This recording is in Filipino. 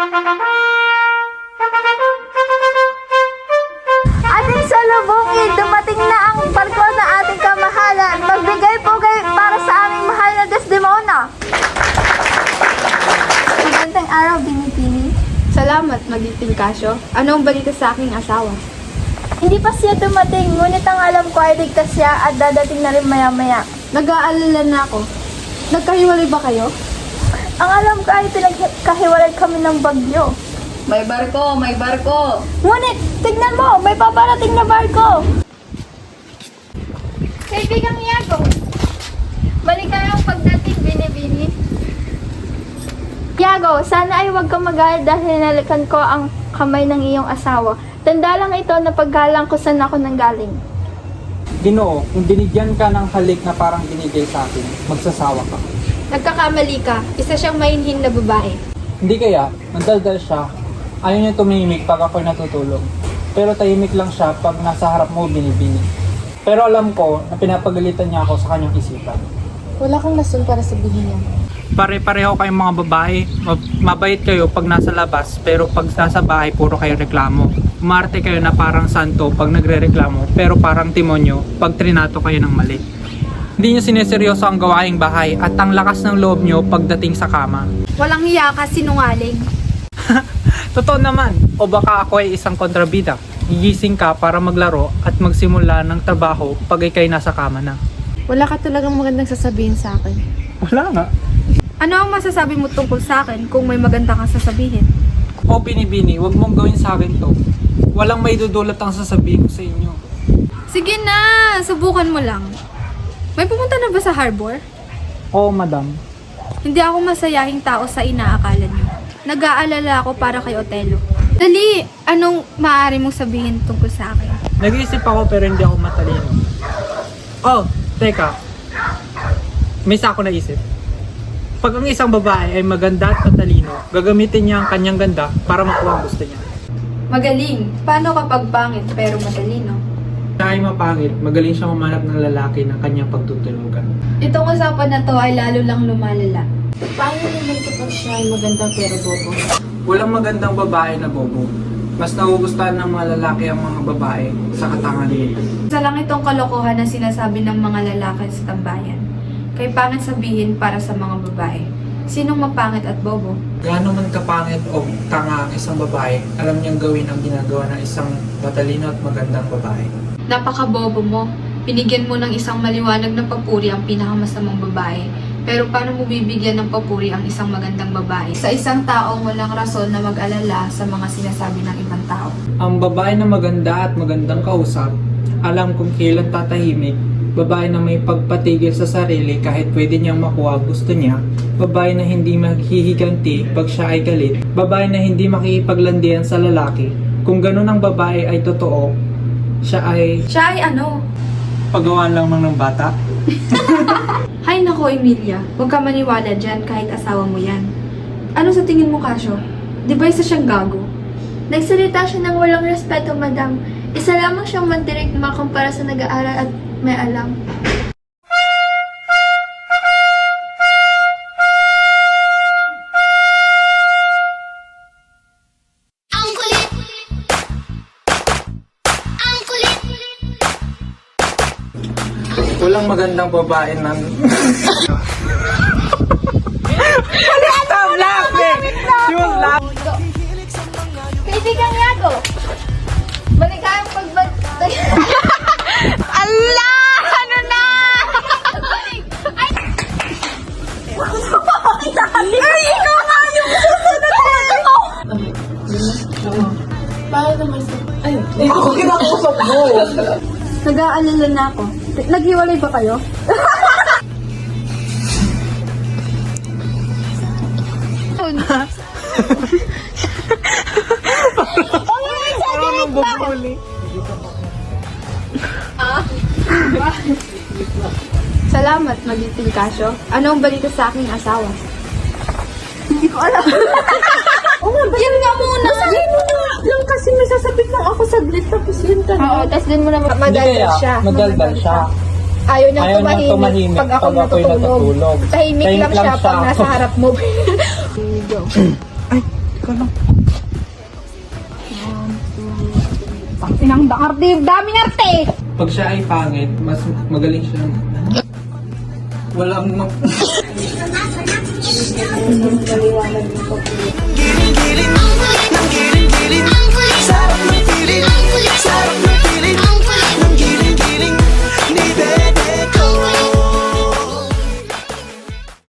Ating salubungin, dumating na ang barko na ating kamahalan. Magbigay po kayo para sa aming mahal na Desdemona. Magandang araw, Binipini. Salamat, Magiting Kasyo. Ano ang balita sa aking asawa? Hindi pa siya dumating, ngunit ang alam ko ay ligtas siya at dadating na rin maya-maya. Nag-aalala na ako. Nagkahiwalay ba kayo? Ang alam ko ay pinagkahiwalay kami ng bagyo. May barko, may barko. Ngunit, tignan mo, may paparating na barko. Kaibigang Iago, maligayang pagdating, Binibini. Iago, sana ay huwag kang magalit dahil hinalikan ko ang kamay ng iyong asawa. Tanda lang ito na paggalang ko saan ako nanggaling. Ginoo, kung binigyan ka ng halik na parang binigay sa akin, magsasawa ka. Nagkakamali ka. Isa siyang mainhin na babae. Hindi kaya, mandaldal siya. Ayaw niya tumimik pag ako'y natutulog. Pero tahimik lang siya pag nasa harap mo binibini. Pero alam ko na pinapagalitan niya ako sa kanyang isipan. Wala kang rason para sabihin niya. Pare-pareho kayong mga babae. Mabait kayo pag nasa labas, pero pag nasa bahay puro kayo reklamo. Umarte kayo na parang santo pag nagre-reklamo, pero parang timonyo pag trinato kayo ng mali. Hindi niyo sineseryoso ang gawaing bahay at ang lakas ng loob niyo pagdating sa kama. Walang hiya ka, sinungaling. Totoo naman, o baka ako ay isang kontrabida. Gigising ka para maglaro at magsimula ng trabaho pag ikay nasa kama na. Wala ka talagang magandang sasabihin sa akin. Wala nga. Ano ang masasabi mo tungkol sa akin kung may maganda kang sasabihin? O Binibini, wag mong gawin sa akin to. Walang may dudulot ang sasabihin ko sa inyo. Sige na, subukan mo lang. May pumunta na ba sa harbor? Oo, madam. Hindi ako masayahing tao sa inaakala niyo. Nag-aalala ako para kay Otelo. Dali, anong maaari mong sabihin tungkol sa akin? Nag-iisip ako pero hindi ako matalino. Oh, teka. May isa ako naisip. Pag ang isang babae ay maganda at matalino, gagamitin niya ang kanyang ganda para makuha ang gusto niya. Magaling. Paano kapag pangit pero matalino? Siya ay mapangit, magaling siyang humanap ng lalaki ng kanyang pagtutulugan. Itong usapan na to ay lalo lang lumalala. Paano naman kapag siya ay maganda pero bobo? Walang magandang babae na bobo. Mas nagugustuhan ng mga lalaki ang mga babae sa katangahan nito. Isa lang itong kalokohan na sinasabi ng mga lalaki sa tambayan. Kay pangit sabihin para sa mga babae. Sinong mapangit at bobo? Gaano man kapangit o tanga ang isang babae, alam niyang gawin ang ginagawa ng isang matalino at magandang babae. Napaka-bobo mo. Binigyan mo ng isang maliwanag na papuri ang pinakamasamang babae. Pero paano mo bibigyan ng papuri ang isang magandang babae? Sa isang taong walang rason na mag-alala sa mga sinasabi ng ibang tao. Ang babae na maganda at magandang kausap, alam kung kailan tatahimik, babae na may pagpatigil sa sarili kahit pwede niyang makuha gusto niya, babae na hindi maghihiganti pag siya ay galit, babae na hindi makikipaglandian sa lalaki. Kung ganun ang babae ay totoo, siya ay ano? pagawaan lang ng bata. Hay nako, Emilia. Huwag ka maniwala dyan kahit asawa mo yan. Ano sa tingin mo, Kasyo? Di ba isa siyang gago? Nagsalita siya ng walang respeto, madam. Isa lamang siyang mandirek kumpara sa nag-aaral at may alam. Ang kulit! Ang kulit! Walang magandang babae na... Stop laughing! She was laughing! Kaibigang Iago, maligayang pagbantay. Allah! Ano na? Ay, ikaw nga yung susunod na Nag-aalala na ako. Naghiwalay ba kayo? Parang bubuli. Salamat, Magiting Kasyo. Ano ang balita sa aking asawa? Hindi ko alam. Yan nga muna! Lang kasi may sasabit lang ako saglit tapos yun Oo, tanong. tapos din mo na Hindi madaldal kaya, siya. madaldal siya. Ayaw niyang Ayaw niyang tumahimik pag ako'y natutulog. Tahimik lang siya pag nasa harap mo. ka lang. Inang arte, daming arte! Pag siya ay pangit, mas magaling siya. Walang Giling-giling